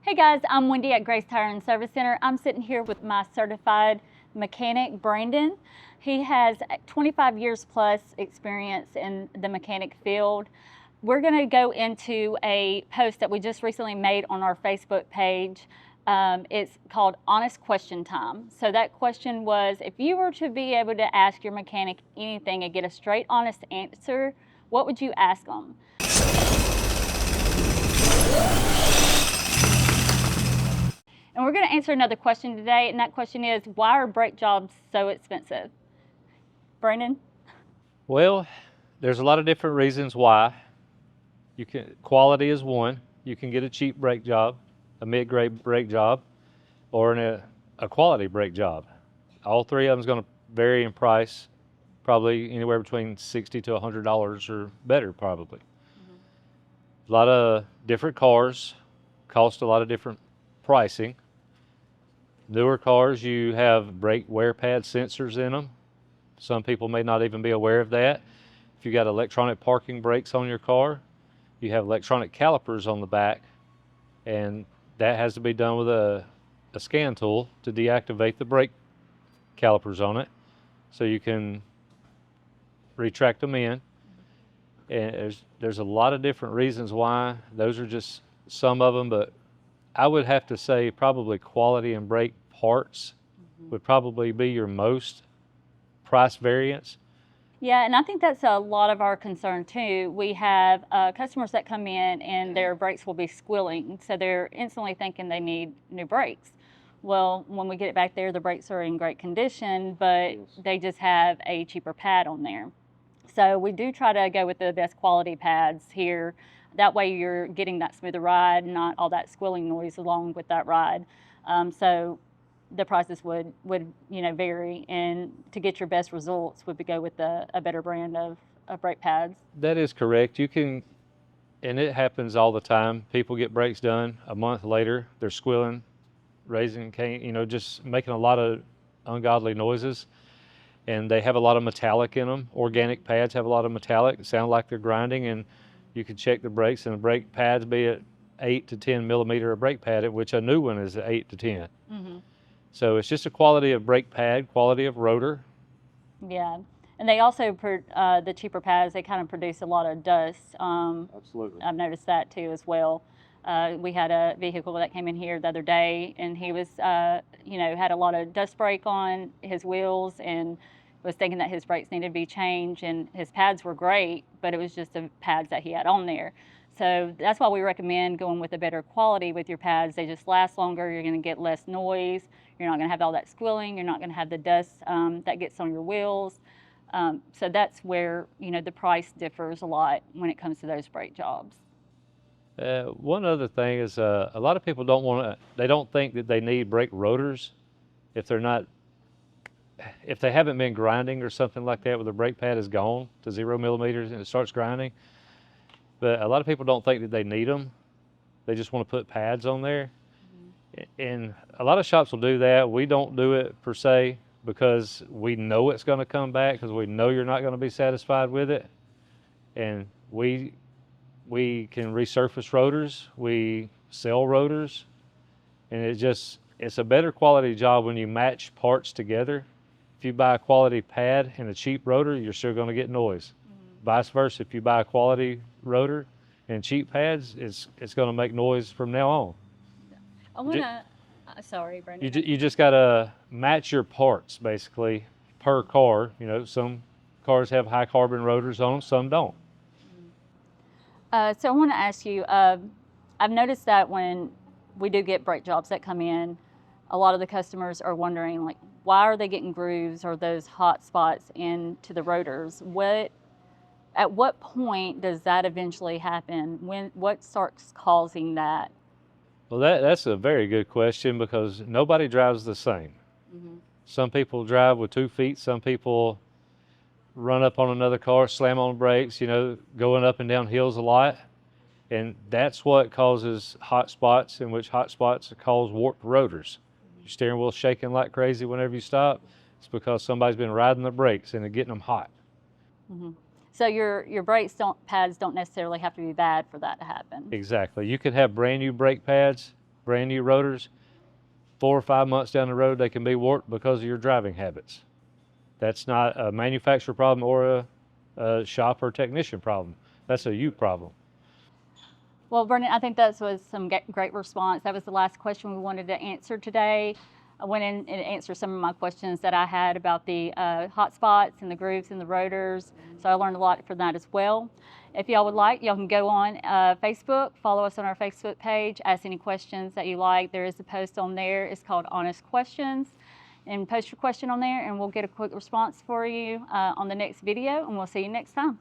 Hey guys, I'm Wendy at Grace Tire and Service Center. I'm sitting here with my certified mechanic, Brandon. He has 25 years plus experience in the mechanic field. We're going to go into a post that we just recently made on our Facebook page. It's called Honest Question Time. So that question was, if you were to be able to ask your mechanic anything and get a straight, honest answer, what would you ask them? And we're going to answer another question today, and that question is, why are brake jobs so expensive? Brandon? Well, there's a lot of different reasons why. Quality is one. You can get a cheap brake job, a mid-grade brake job, or a quality brake job. All three of them is going to vary in price, probably anywhere between $60 to $100 or better, probably. A lot of different cars cost a lot of different pricing. Newer cars, you have brake wear pad sensors in them. Some people may not even be aware of that. If you got electronic parking brakes on your car, you have electronic calipers on the back, and that has to be done with a scan tool to deactivate the brake calipers on it, so you can retract them in. And there's a lot of different reasons why. Those are just some of them, but I would have to say probably quality and brake parts would probably be your most price variance. Yeah, and I think that's a lot of our concern too. We have customers that come in and their brakes will be squealing, so they're instantly thinking they need new brakes. Well, when we get it back there, the brakes are in great condition, but they just have a cheaper pad on there. So we do try to go with the best quality pads here. That way you're getting that smoother ride, not all that squealing noise along with that ride. So the prices would vary, and to get your best results would go with a better brand of brake pads. That is correct. You can, and it happens all the time. People get brakes done a month later, they're squealing, raising cane, just making a lot of ungodly noises. And they have a lot of metallic in them. Organic pads have a lot of metallic. It sound like they're grinding, and you can check the brakes, and the brake pads be at 8 to 10 millimeter of brake pad, which a new one is 8 to 10. Mm-hmm. So it's just a quality of brake pad, quality of rotor. Yeah, and they also, the cheaper pads, they kind of produce a lot of dust. Absolutely. I've noticed that too as well. We had a vehicle that came in here the other day, and he was, had a lot of dust brake on his wheels and was thinking that his brakes needed to be changed, and his pads were great, but it was just the pads that he had on there. So that's why we recommend going with a better quality with your pads. They just last longer. You're going to get less noise. You're not going to have all that squealing. You're not going to have the dust that gets on your wheels. So that's where, the price differs a lot when it comes to those brake jobs. One other thing is a lot of people they don't think that they need brake rotors if they haven't been grinding or something like that, where the brake pad is gone to 0 millimeters and it starts grinding. But a lot of people don't think that they need them. They just want to put pads on there. Mm-hmm. And a lot of shops will do that. We don't do it per se, because we know it's going to come back, because we know you're not going to be satisfied with it. And we can resurface rotors, we sell rotors, and it's a better quality job when you match parts together. If you buy a quality pad and a cheap rotor, you're still going to get noise. Mm-hmm. Vice versa, if you buy a quality rotor and cheap pads, it's going to make noise from now on. I want to, sorry, Brandon. You just got to match your parts, basically, per car. Some cars have high carbon rotors on them, some don't. So I want to ask you, I've noticed that when we do get brake jobs that come in, a lot of the customers are wondering, like, why are they getting grooves or those hot spots into the rotors? At what point does that eventually happen? What starts causing that? Well, that's a very good question, because nobody drives the same. Mm-hmm. Some people drive with 2 feet. Some people run up on another car, slam on the brakes, going up and down hills a lot. And that's what causes hot spots, in which hot spots cause warped rotors. Your steering wheel's shaking like crazy whenever you stop. It's because somebody's been riding the brakes and they're getting them hot. Mm-hmm. So your pads don't necessarily have to be bad for that to happen. Exactly. You could have brand new brake pads, brand new rotors, 4 or 5 months down the road, they can be warped because of your driving habits. That's not a manufacturer problem or a shop or technician problem. That's a you problem. Well, Vernon, I think that was some great response. That was the last question we wanted to answer today. I went in and answered some of my questions that I had about the hot spots and the grooves and the rotors. So I learned a lot from that as well. If y'all would like, y'all can go on Facebook, follow us on our Facebook page, ask any questions that you like. There is a post on there. It's called Honest Questions. And post your question on there and we'll get a quick response for you on the next video, and we'll see you next time.